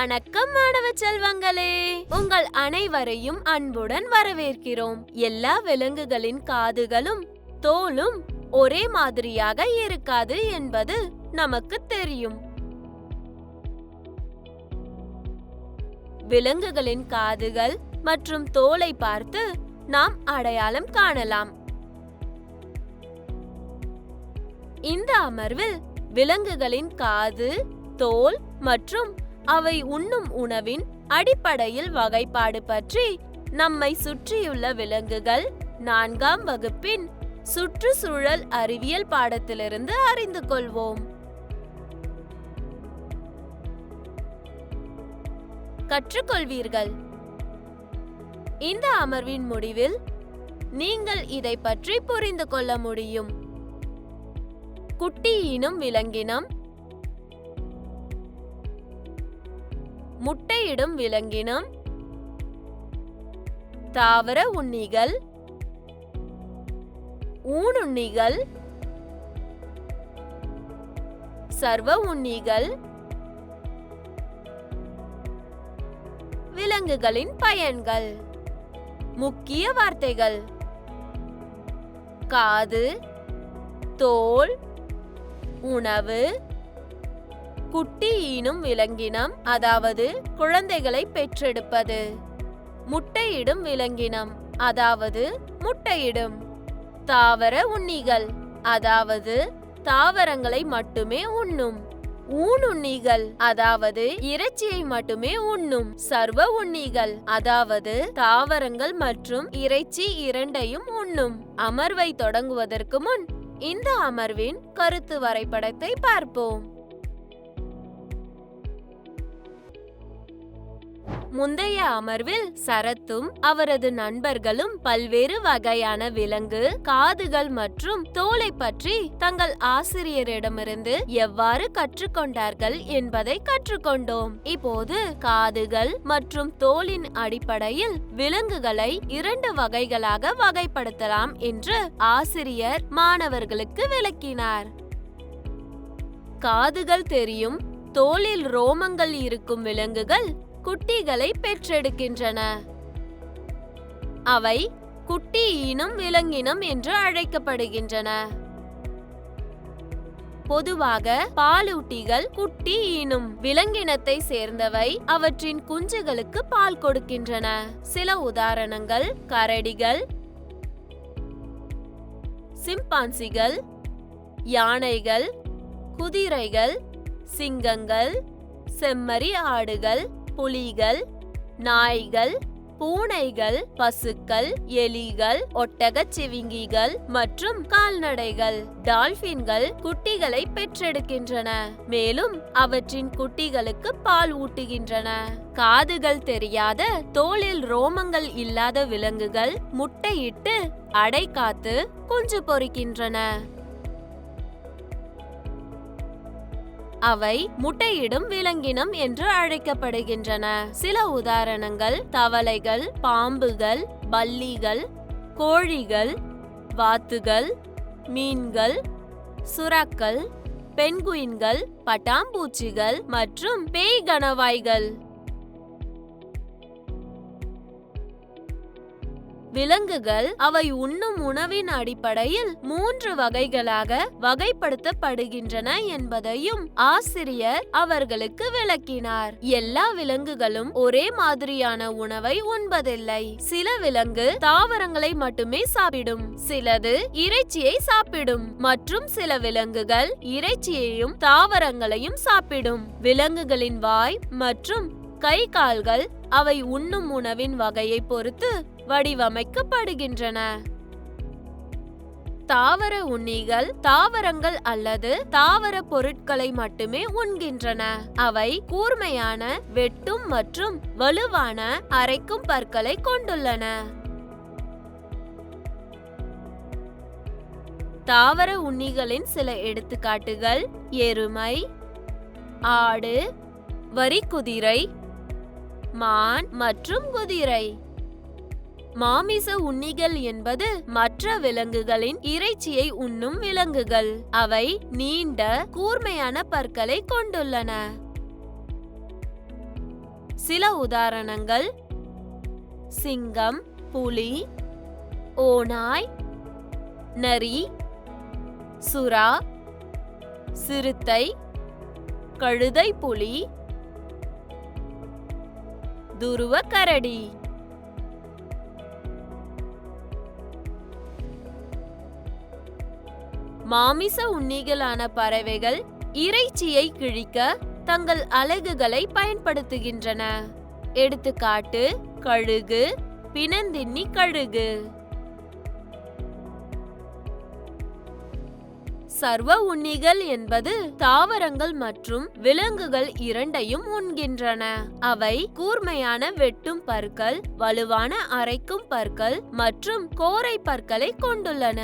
வணக்கம் மாணவ செல்வங்களே, உங்கள் அனைவரையும் அன்புடன் வரவேற்கிறோம். எல்லா விலங்குகளின் காதுகளும் தோலும் ஒரே மாதிரியாக இருக்காது என்பது நமக்கு தெரியும். விலங்குகளின் காதுகள் மற்றும் தோலை பார்த்து நாம் அடையாளம் காணலாம். இந்த அமர்வில் விலங்குகளின் காது, தோல் மற்றும் அவை உண்ணும் உணவின் அடிப்படையில் வகைப்பாடு பற்றி நம்மை சுற்றியுள்ள விலங்குகள் 4ஆம் வகுப்பின் சுற்றுச்சூழல் அறிவியல் பாடத்திலிருந்து அறிந்து கொள்வோம். கற்றுக்கொள்வீர்கள். இந்த அமர்வின் முடிவில் நீங்கள் இதை பற்றி புரிந்து கொள்ள முடியும். குட்டி ஈனும் விலங்கினம், முட்டையிடும் விலங்கினம், தாவர உண்ணிகள், ஊனுண்ணிகள், சர்வ உண்ணிகள், விலங்குகளின் பயன்கள். முக்கிய வார்த்தைகள்: காது, தோல், உணவு, குட்டி ஈனும் விலங்கினம் அதாவது குழந்தைகளை பெற்றெடுப்பது, முட்டையிடும் விலங்கினம் அதாவது முட்டையிடும், தாவர உண்ணிகள் அதாவது தாவரங்களை மட்டுமே உண்ணும், ஊனுண்ணிகள் அதாவது இறைச்சியை மட்டுமே உண்ணும், சர்வ உண்ணிகள் அதாவது தாவரங்கள் மற்றும் இறைச்சி இரண்டையும் உண்ணும். அமர்வை தொடங்குவதற்கு முன் இந்த அமர்வின் கருத்து வரைபடத்தை பார்ப்போம். முந்தைய அமர்வில் சரத்தும் அவரது நண்பர்களும் பல்வேறு வகையான விலங்கு காதுகள் மற்றும் தோலை பற்றி தங்கள் ஆசிரியரிடமிருந்து எவ்வாறு கற்றுக்கொண்டார்கள் என்பதை கற்றுக்கொண்டோம். இப்போது காதுகள் மற்றும் தோலின் அடிப்படையில் விலங்குகளை 2 வகைகளாக வகைப்படுத்தலாம் என்று ஆசிரியர் மாணவர்களுக்கு விளக்கினார். காதுகள் தெரியும், தோலில் ரோமங்கள் இருக்கும் விலங்குகள் குட்டிகளை பெற்றெடுக்கின்றன. அவை குட்டி ஈனும் விலங்கினம் என்று அழைக்கப்படுகின்றன. பொதுவாக பாலூட்டிகள் குட்டி ஈனும் விலங்கினத்தை சேர்ந்தவை. அவற்றின் குஞ்சுகளுக்கு பால் கொடுக்கின்றன. சில உதாரணங்கள்: கரடிகள், சிம்பான்சிகள், யானைகள், குதிரைகள், சிங்கங்கள், செம்மறி ஆடுகள், புலிகள், நாய்கள், பூனைகள், பசுக்கள், எலிகள், ஒட்டகச் சிவிங்கிகள் மற்றும் கால்நடைகள். டால்பின்கள் குட்டிகளை பெற்றெடுக்கின்றன, மேலும் அவற்றின் குட்டிகளுக்கு பால் ஊட்டுகின்றன. காதுகள் தெரியாத, தோலில் ரோமங்கள் இல்லாத விலங்குகள் முட்டையிட்டு அடை காத்து குஞ்சு பொரிக்கின்றன. அவை முட்டையிடும் விலங்கினம் என்று அழைக்கப்படுகின்றன. சில உதாரணங்கள்: தவளைகள், பாம்புகள், பல்லிகள், கோழிகள், வாத்துகள், மீன்கள், சுறாக்கள், பென்குயின்கள், பட்டாம்பூச்சிகள் மற்றும் பேய் கணவாய்கள். விலங்குகள் அவை உண்ணும் உணவின் அடிப்படையில் 3 வகைகளாக வகைப்படுத்தப்படுகின்றன என்பதையும் ஆசிரியர் அவர்களுக்கு விளக்கினார். எல்லா விலங்குகளும் ஒரே மாதிரியான உணவை உண்பதில்லை. சில விலங்கு தாவரங்களை மட்டுமே சாப்பிடும், சிலது இறைச்சியை சாப்பிடும் மற்றும் சில விலங்குகள் இறைச்சியையும் தாவரங்களையும் சாப்பிடும். விலங்குகளின் வாய் மற்றும் கை கால்கள் அவை உண்ணும் உணவின் வகையை பொறுத்து வடிவமைக்கப்படுகின்றன. தாவர உண்ணிகள் தாவரங்கள் அல்லது தாவர பொருட்களை மட்டுமே உண்கின்றன. அவை கூர்மையான, வெட்டும் மற்றும் வலுவான அரைக்கும் பற்களை கொண்டுள்ளன. தாவர உண்ணிகளின் சில எடுத்துக்காட்டுகள்: எருமை, ஆடு, வரிக்குதிரை, மான் மற்றும் குதிரை. மாமிச உண்ணிகள் என்பது மற்ற விலங்குகளின் இறைச்சியை உண்ணும் விலங்குகள். அவை நீண்ட கூர்மையான பற்களை கொண்டுள்ளன. சில உதாரணங்கள்: சிங்கம், புலி, ஓநாய், நரி, சுறா, சிறுத்தை, கழுதை புலி, துருவ கரடி. மாமிச உண்ணிகளான பறவைகள் இறைச்சியை கிழிக்க தங்கள் அலகுகளை பயன்படுத்துகின்றன. எடுத்துக்காட்டு: கழுகு, பிணந்தின்னி கழுகு. சர்வ உண்ணிகள் என்பது தாவரங்கள் மற்றும் விலங்குகள் இரண்டையும் உண்கின்றன. அவை கூர்மையான வெட்டும் பற்கள், வலுவான அரைக்கும் பற்கள் மற்றும் கோரை பற்களை கொண்டுள்ளன.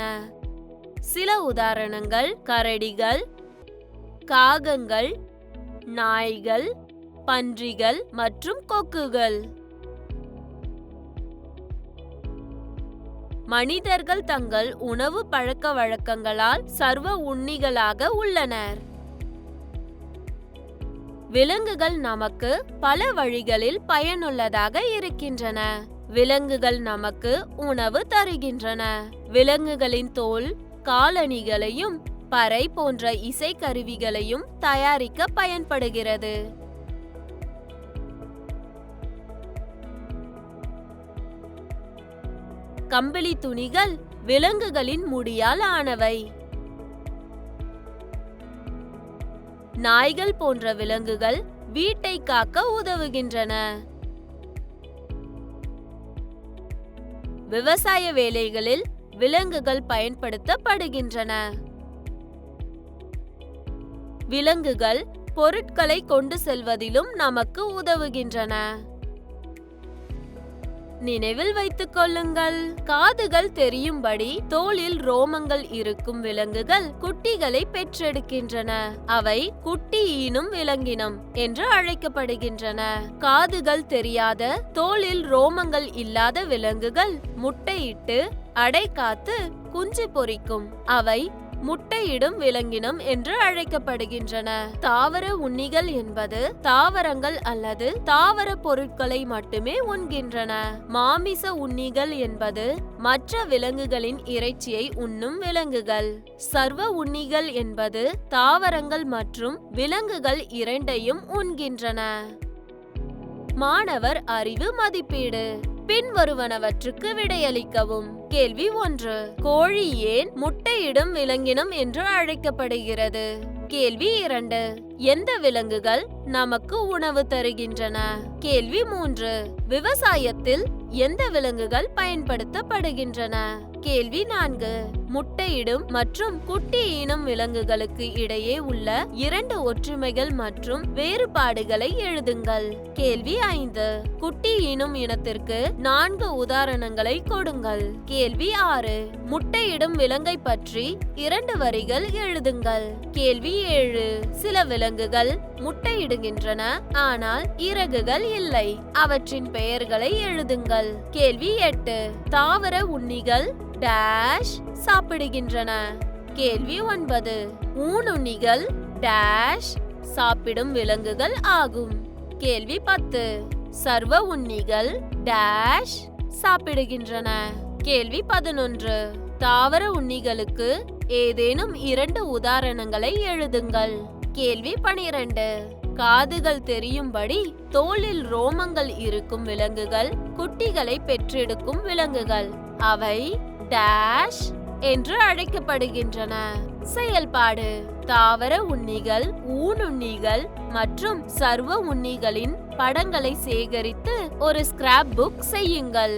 சில உதாரணங்கள்: கரடிகள், காகங்கள், நாய்கள், பன்றிகள் மற்றும் கொக்குகள். மனிதர்கள் தங்கள் உணவு பழக்க வழக்கங்களால் சர்வ உண்ணிகளாக உள்ளனர். விலங்குகள் நமக்கு பல வழிகளில் பயனுள்ளதாக இருக்கின்றன. விலங்குகள் நமக்கு உணவு தருகின்றன. விலங்குகளின் தோல் காலணிகளையும் பறை போன்ற இசைக்கருவிகளையும் தயாரிக்க பயன்படுகிறது. கம்பளி துணிகள் விலங்குகளின் முடியால் ஆனவை. நாய்கள் போன்ற விலங்குகள் வீட்டை காக்க உதவுகின்றன. விவசாய வேலைகளில் விலங்குகள் பயன்படுத்தப்படுகின்றன. விலங்குகள் பொருட்களை கொண்டு செல்வதிலும் நமக்கு உதவுகின்றன. நினைவில் வைத்துக் கொள்ளுங்கள். காதுகள் தெரியும்படி தோலில் ரோமங்கள் இருக்கும் விலங்குகள் குட்டிகளை பெற்றெடுக்கின்றன. அவை குட்டி ஈனும் விலங்கினம் என்று அழைக்கப்படுகின்றன. காதுகள் தெரியாத, தோலில் ரோமங்கள் இல்லாத விலங்குகள் முட்டையிட்டு அடை காத்து குஞ்சு பொரிக்கும். அவை முட்டையிடும் விலங்கினம் என்று அழைக்கப்படுகின்றன. தாவர உண்ணிகள் என்பது தாவரங்கள் அல்லது தாவர பொருட்களை மட்டுமே உண்கின்றன. மாமிச உண்ணிகள் என்பது மற்ற விலங்குகளின் இறைச்சியை உண்ணும் விலங்குகள். சர்வ உண்ணிகள் என்பது தாவரங்கள் மற்றும் விலங்குகள் இரண்டையும் உண்கின்றன. மாணவர் அறிவு மதிப்பீடு. பின்வருவனவற்றுக்கு விடையளிக்கவும். கேள்வி 1. கோழி ஏன் முட்டையிடும் விலங்கினம் என்று அழைக்கப்படுகிறது? கேள்வி 2. எந்த விலங்குகள் நமக்கு உணவு தருகின்றன? கேள்வி 3. விவசாயத்தில் எந்த விலங்குகள் பயன்படுத்தப்படுகின்றன? கேள்வி 4. முட்டையிடும் மற்றும் குட்டி ஈனும் விலங்குகளுக்கு இடையே உள்ள 2 ஒற்றுமைகள் மற்றும் வேறுபாடுகளை எழுதுங்கள். கேள்வி 5. குட்டி ஈனும் இனத்திற்கு 4 உதாரணங்களை கொடுங்கள். கேள்வி 6. முட்டையிடும் விலங்கை பற்றி 2 வரிகள் எழுதுங்கள். கேள்வி 7. சில விலங்குகள் முட்டையிடுகின்றன, ஆனால் இறகுகள் இல்லை. அவற்றின் பெயர்களை எழுதுங்கள். கேள்வி 8. தாவர உண்ணிகள் டேஷ் சாப்பிடுகின்றன. கேள்வி 9. ஊனுண்ணிகள் டேஷ் சாப்பிடும் விலங்குகள் ஆகும். கேள்வி 10. சர்வ உண்ணிகள் டேஷ் சாப்பிடுகின்றன. கேள்வி 11. தாவர உண்ணிகளுக்கு ஏதேனும் 2 உதாரணங்களை எழுதுங்கள். கேள்வி 12. காதுகள் தெரியும்படி தோலில் ரோமங்கள் இருக்கும் விலங்குகள் குட்டிகளை பெற்றெடுக்கும் விலங்குகள். அவை டேஷ் என்று அழைக்கப்படுகின்றன. செயல்பாடு: தாவர உண்ணிகள், ஊனுண்ணிகள் மற்றும் சர்வ உண்ணிகளின் படங்களை சேகரித்து ஒரு ஸ்கிராப் புக் செய்யுங்கள்.